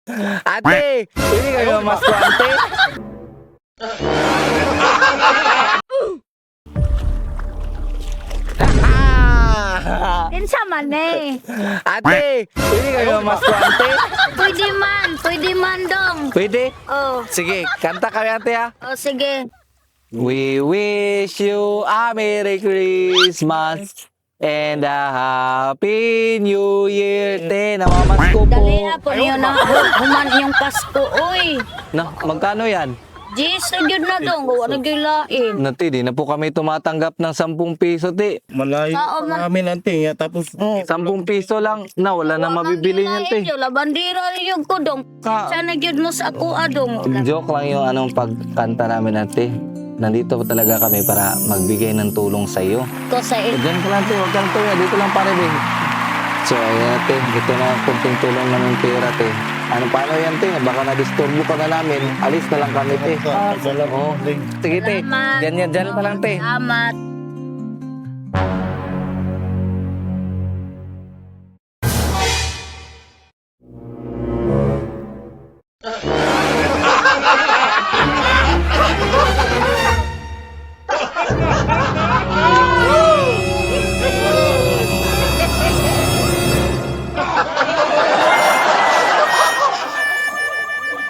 Ate, hindi kayo mas ate. Kinsa man eh. Ate, hindi kayo mas ate. Pwede man dong. Pwede? Oh, Sige, kanta kami ate ha. oh sige. We wish you a Merry Christmas and a Happy New Year. Te, namamas ko po. Dali na po niyo na human yung Pasko. Uy, Na, magkano yan? Jis, nagyod na dong. Gawa na gilain. Nati, di na po kami tumatanggap ng 10 piso, te. Malayo Sao man. namin ante. Tapos 10 piso lang na wala na mabibili niyan, te. Labandira rin yung kudong. Sana gyud mo sa ako adong. Joke lang yung anong pagkanta namin, ate. Nandito po talaga kami para magbigay ng tulong sa iyo. Ko sa Diyan ka lang, te. Huwag kang tuya. Dito lang pare, be. So, ayan, ate. Ito na kunting tulong namin pera, te. Ano, paano yan, te? Baka na-disturbo ka na namin. Alis na lang kami, te. salamat. Sige, te. Salamat. Diyan pa lang, te. Salamat.